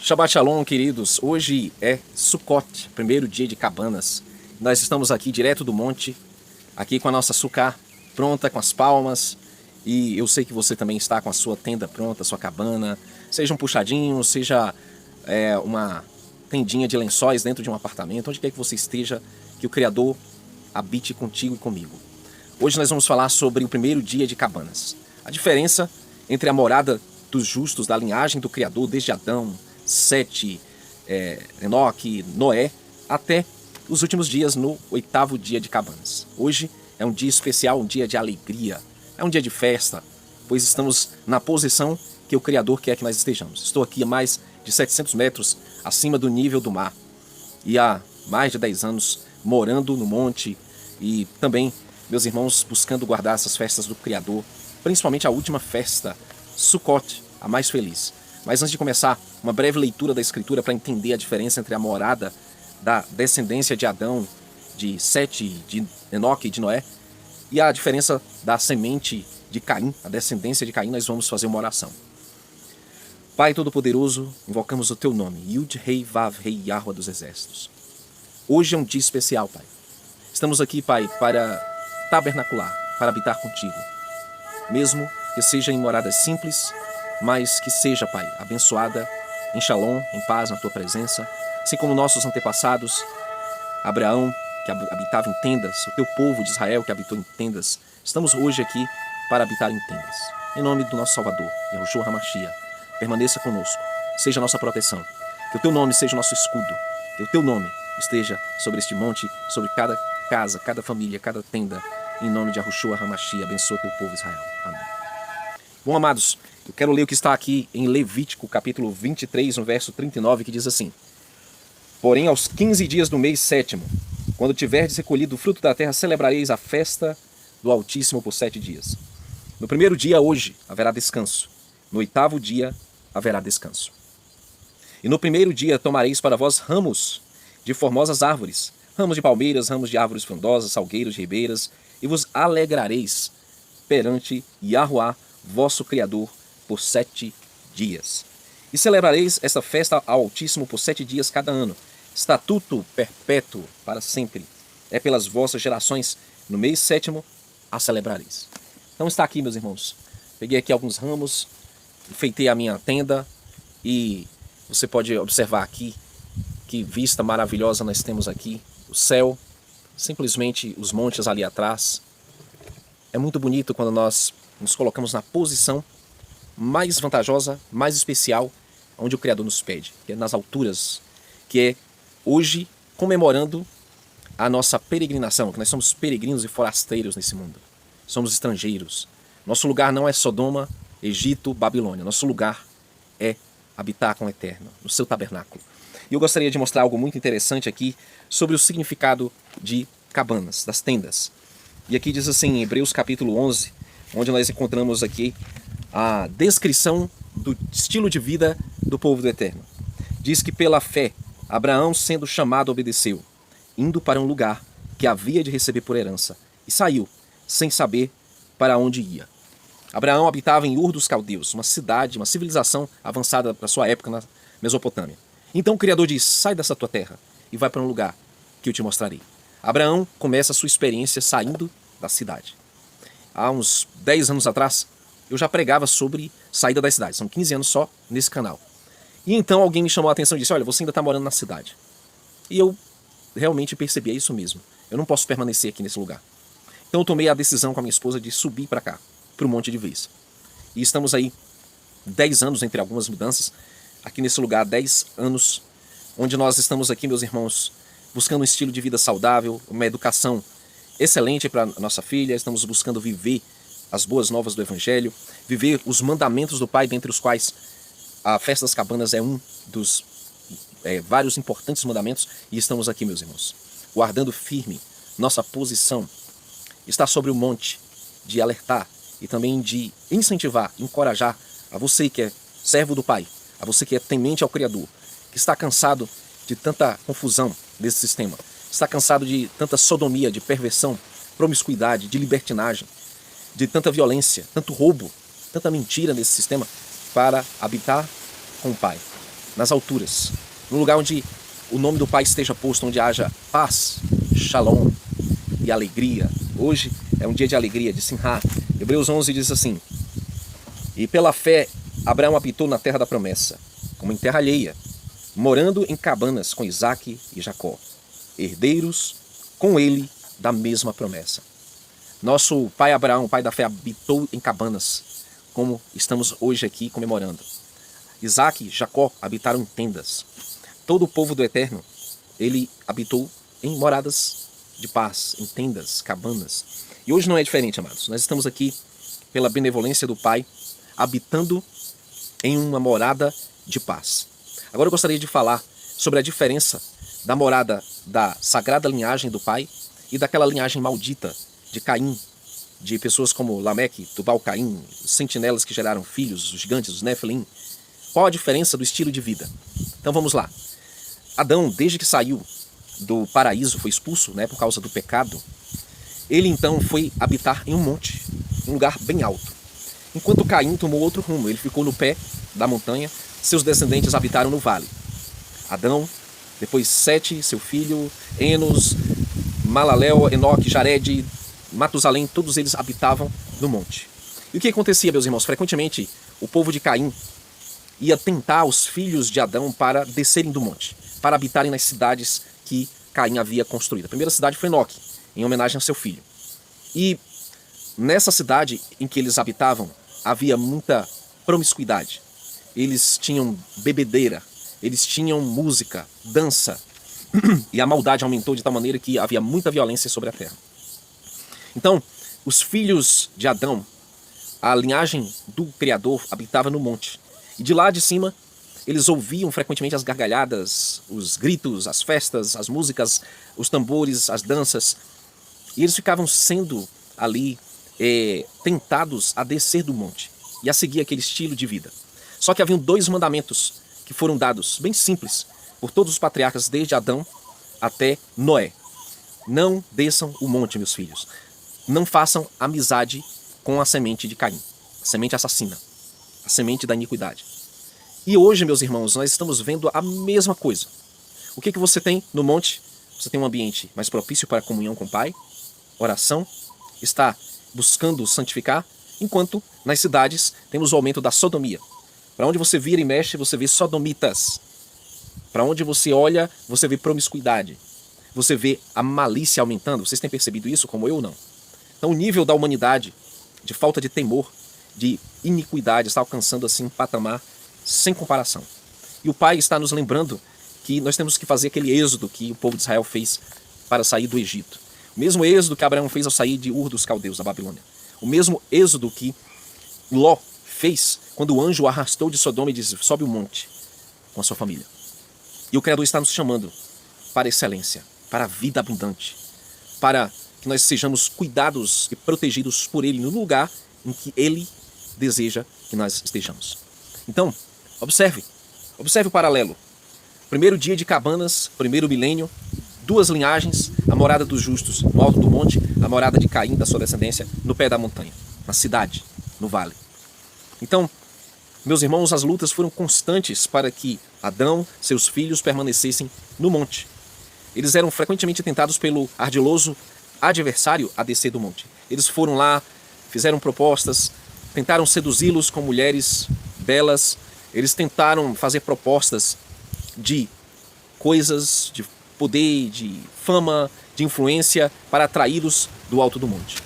Shabbat Shalom, queridos. Hoje é Sukkot, primeiro dia de cabanas. Nós estamos aqui direto do monte, aqui com a nossa sucá pronta, com as palmas. E eu sei que você também está com a sua tenda pronta, a sua cabana. Seja um puxadinho, seja uma tendinha de lençóis dentro de um apartamento, onde quer que você esteja, que o Criador habite contigo e comigo. Hoje nós vamos falar sobre o primeiro dia de cabanas. A diferença entre a morada dos justos da linhagem do Criador, desde Adão, Sete, Enoque, Noé, até os últimos dias no 8º dia de cabanas. Hoje é um dia especial, um dia de alegria, é um dia de festa, pois estamos na posição que o Criador quer que nós estejamos. Estou aqui a mais de 700 metros acima do nível do mar e há mais de 10 anos morando no monte e também, meus irmãos, buscando guardar essas festas do Criador, principalmente a última festa, Sukkot, a mais feliz. Mas antes de começar, uma breve leitura da Escritura para entender a diferença entre a morada da descendência de Adão, de Sete, de Enoque e de Noé, e a diferença da semente de Caim, a descendência de Caim. Nós vamos fazer uma oração. Pai Todo-Poderoso, invocamos o Teu nome, Yud Rei Vav Rei Yahweh dos Exércitos. Hoje é um dia especial, Pai. Estamos aqui, Pai, para tabernacular, para habitar contigo. Mesmo que seja em moradas simples, mas que seja, Pai, abençoada em shalom, em paz na Tua presença, assim como nossos antepassados, Abraão, que habitava em tendas, o Teu povo de Israel, que habitou em tendas. Estamos hoje aqui para habitar em tendas. Em nome do nosso Salvador, Yahushua HaMashiach, permaneça conosco, seja a nossa proteção, que o Teu nome seja o nosso escudo, que o Teu nome esteja sobre este monte, sobre cada casa, cada família, cada tenda, em nome de Yahushua HaMashiach, abençoa Teu povo Israel. Amém. Bom, amados, eu quero ler o que está aqui em Levítico, capítulo 23, no verso 39, que diz assim: Porém, aos 15 dias do mês 7º, quando tiverdes recolhido o fruto da terra, celebrareis a festa do Altíssimo por 7 dias. No primeiro dia, hoje, haverá descanso. No 8º dia, haverá descanso. E no primeiro dia tomareis para vós ramos de formosas árvores, ramos de palmeiras, ramos de árvores frondosas, salgueiros de ribeiras, e vos alegrareis perante Yahuá, vosso Criador, por 7 dias. E celebrareis esta festa ao Altíssimo por 7 dias cada ano, estatuto perpétuo para sempre. É pelas vossas gerações, no mês 7º, a celebrareis. Então está aqui, meus irmãos. Peguei aqui alguns ramos, enfeitei a minha tenda e você pode observar aqui que vista maravilhosa nós temos aqui. O céu, simplesmente os montes ali atrás. É muito bonito quando nós nos colocamos na posição mais vantajosa, mais especial, onde o Criador nos pede, que é nas alturas, que é hoje comemorando a nossa peregrinação, que nós somos peregrinos e forasteiros nesse mundo. Somos estrangeiros. Nosso lugar não é Sodoma, Egito, Babilônia. Nosso lugar é habitar com o Eterno, no seu tabernáculo. E eu gostaria de mostrar algo muito interessante aqui sobre o significado de cabanas, das tendas. E aqui diz assim, em Hebreus capítulo 11, onde nós encontramos aqui a descrição do estilo de vida do povo do Eterno. Diz que pela fé, Abraão, sendo chamado, obedeceu, indo para um lugar que havia de receber por herança, e saiu, sem saber para onde ia. Abraão habitava em Ur dos Caldeus, uma cidade, uma civilização avançada para sua época na Mesopotâmia. Então o Criador diz, sai dessa tua terra e vai para um lugar que eu te mostrarei. Abraão começa a sua experiência saindo da cidade. Há uns 10 anos atrás, eu já pregava sobre saída da cidade. São 15 anos só nesse canal. E então alguém me chamou a atenção e disse, olha, você ainda está morando na cidade. E eu realmente percebi, é isso mesmo. Eu não posso permanecer aqui nesse lugar. Então eu tomei a decisão com a minha esposa de subir para cá, para o monte de vez. E estamos aí 10 anos entre algumas mudanças, aqui nesse lugar, 10 anos, onde nós estamos aqui, meus irmãos, buscando um estilo de vida saudável, uma educação excelente para nossa filha, estamos buscando viver as boas novas do Evangelho, viver os mandamentos do Pai, dentre os quais a festa das cabanas é um dos vários importantes mandamentos, e estamos aqui, meus irmãos, guardando firme nossa posição, está sobre o monte, de alertar e também de incentivar, encorajar a você que é servo do Pai, a você que é temente ao Criador, que está cansado de tanta confusão desse sistema, está cansado de tanta sodomia, de perversão, promiscuidade, de libertinagem, de tanta violência, tanto roubo, tanta mentira nesse sistema, para habitar com o Pai. nas alturas, no lugar onde o nome do Pai esteja posto, onde haja paz, shalom e alegria. Hoje é um dia de alegria, de Simha. Hebreus 11 diz assim: e pela fé Abraão habitou na terra da promessa, como em terra alheia, morando em cabanas com Isaque e Jacó, herdeiros com ele da mesma promessa. Nosso pai Abraão, pai da fé, habitou em cabanas, como estamos hoje aqui comemorando. Isaque e Jacó habitaram em tendas. Todo o povo do Eterno, ele habitou em moradas de paz, em tendas, cabanas. E hoje não é diferente, amados. Nós estamos aqui, pela benevolência do Pai, habitando em uma morada de paz. Agora eu gostaria de falar sobre a diferença da morada da sagrada linhagem do Pai e daquela linhagem maldita de Caim, de pessoas como Lameque, Tubal-Caim, os sentinelas que geraram filhos, os gigantes, os Nefilim. Qual a diferença do estilo de vida? Então vamos lá. Adão, desde que saiu do paraíso, foi expulso, por causa do pecado, ele então foi habitar em um monte, um lugar bem alto. Enquanto Caim tomou outro rumo, ele ficou no pé da montanha, seus descendentes habitaram no vale. Adão, depois Sete, seu filho, Enos, Malalel, Enoque, Jared, Matusalém, todos eles habitavam no monte. E o que acontecia, meus irmãos? Frequentemente, o povo de Caim ia tentar os filhos de Adão para descerem do monte, para habitarem nas cidades que Caim havia construído. A primeira cidade foi Enoque, em homenagem ao seu filho. E nessa cidade em que eles habitavam, havia muita promiscuidade. Eles tinham bebedeira, eles tinham música, dança, e a maldade aumentou de tal maneira que havia muita violência sobre a terra. Então, os filhos de Adão, a linhagem do Criador, habitava no monte. E de lá de cima, eles ouviam frequentemente as gargalhadas, os gritos, as festas, as músicas, os tambores, as danças. E eles ficavam sendo ali tentados a descer do monte e a seguir aquele estilo de vida. Só que haviam 2 mandamentos que foram dados, bem simples, por todos os patriarcas, desde Adão até Noé. Não desçam o monte, meus filhos. Não façam amizade com a semente de Caim, a semente assassina, a semente da iniquidade. E hoje, meus irmãos, nós estamos vendo a mesma coisa. O que você tem no monte? Você tem um ambiente mais propício para a comunhão com o Pai, oração, está buscando santificar, enquanto nas cidades temos o aumento da sodomia. Para onde você vira e mexe, você vê sodomitas. Para onde você olha, você vê promiscuidade. Você vê a malícia aumentando. Vocês têm percebido isso, como eu ou não? Então o nível da humanidade, de falta de temor, de iniquidade, está alcançando assim um patamar sem comparação. E o Pai está nos lembrando que nós temos que fazer aquele êxodo que o povo de Israel fez para sair do Egito. O mesmo êxodo que Abraão fez ao sair de Ur dos Caldeus, da Babilônia. O mesmo êxodo que Ló fez quando o anjo o arrastou de Sodoma e disse: sobe o monte com a sua família. E o Criador está nos chamando para a excelência, para a vida abundante, para que nós sejamos cuidados e protegidos por Ele no lugar em que Ele deseja que nós estejamos. Então, observe o paralelo. Primeiro dia de cabanas, primeiro milênio, 2 linhagens, a morada dos justos no alto do monte, a morada de Caim, da sua descendência, no pé da montanha, na cidade, no vale. Então, meus irmãos, as lutas foram constantes para que Adão, seus filhos, permanecessem no monte. Eles eram frequentemente tentados pelo ardiloso adversário a descer do monte. Eles foram lá, fizeram propostas, tentaram seduzi-los com mulheres belas, eles tentaram fazer propostas de coisas, de poder, de fama, de influência para atraí-los do alto do monte.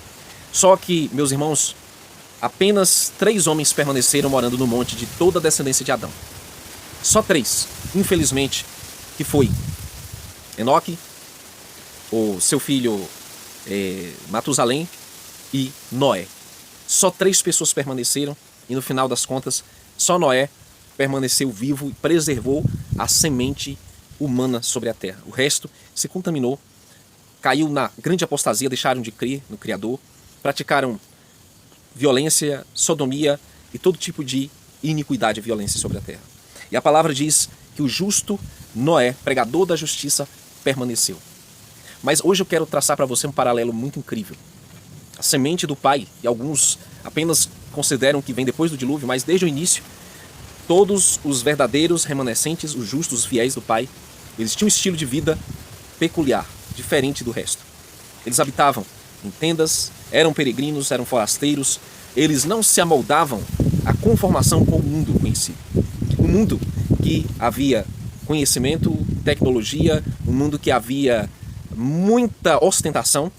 Só que, meus irmãos, apenas 3 homens permaneceram morando no monte de toda a descendência de Adão. Só 3, infelizmente, que foi Enoque, o seu filho Matusalém e Noé. Só 3 pessoas permaneceram e no final das contas, só Noé permaneceu vivo e preservou a semente humana sobre a terra. O resto se contaminou, caiu na grande apostasia, deixaram de crer no Criador, praticaram violência, sodomia e todo tipo de iniquidade e violência sobre a terra. E a palavra diz que o justo Noé, pregador da justiça, permaneceu. Mas hoje eu quero traçar para você um paralelo muito incrível. A semente do Pai, e alguns apenas consideram que vem depois do dilúvio, mas desde o início, Todos os verdadeiros remanescentes, os justos, os fiéis do Pai, eles tinham um estilo de vida peculiar, diferente do resto. Eles habitavam em tendas, eram peregrinos, eram forasteiros. Eles não se amoldavam à conformação com o mundo conhecido. Um mundo que havia conhecimento, tecnologia, um mundo que havia muita ostentação,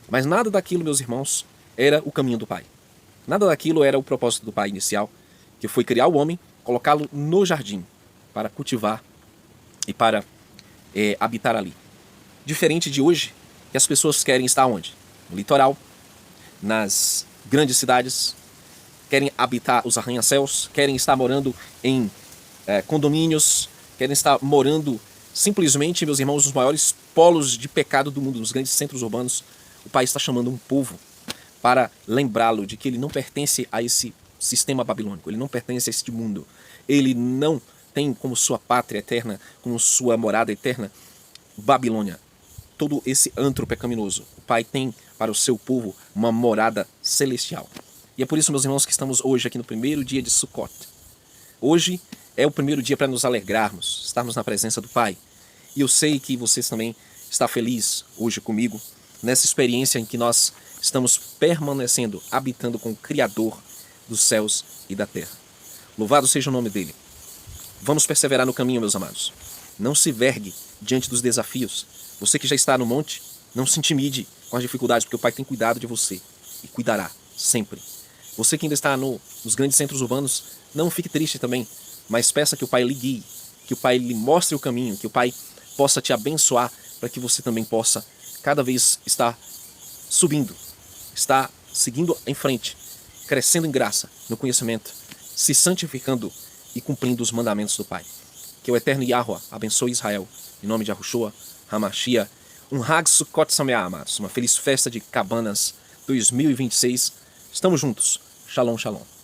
mas nada daquilo, meus irmãos, era o caminho do Pai. Nada daquilo era o propósito do Pai inicial, que foi criar o homem, colocá-lo no jardim para cultivar e para habitar ali. Diferente de hoje, que as pessoas querem estar onde? No litoral, nas grandes cidades, querem habitar os arranha-céus, querem estar morando em condomínios, querem estar morando simplesmente, meus irmãos, nos maiores polos de pecado do mundo, nos grandes centros urbanos. O Pai está chamando um povo para lembrá-lo de que ele não pertence a esse sistema babilônico, ele não pertence a este mundo. Ele não tem como sua pátria eterna, como sua morada eterna, Babilônia. Todo esse antro pecaminoso. O Pai tem para o seu povo uma morada celestial. E é por isso, meus irmãos, que estamos hoje aqui no primeiro dia de Sukkot. Hoje é o primeiro dia para nos alegrarmos, estarmos na presença do Pai. E eu sei que vocês também estão felizes hoje comigo, nessa experiência em que nós estamos permanecendo, habitando com o Criador dos céus e da terra. Louvado seja o nome dele. Vamos perseverar no caminho, meus amados. Não se vergue diante dos desafios. Você que já está no monte, não se intimide com as dificuldades, porque o Pai tem cuidado de você e cuidará sempre. Você que ainda está nos grandes centros urbanos, não fique triste também, mas peça que o Pai lhe guie, que o Pai lhe mostre o caminho, que o Pai possa te abençoar para que você também possa cada vez estar subindo, estar seguindo em frente, crescendo em graça, no conhecimento, se santificando e cumprindo os mandamentos do Pai. Que o eterno Yahuwah abençoe Israel, em nome de Yahushua HaMashiach. Um Hag Sukkot Sameach, amados. Uma feliz festa de Cabanas 2026. Estamos juntos. Shalom, shalom.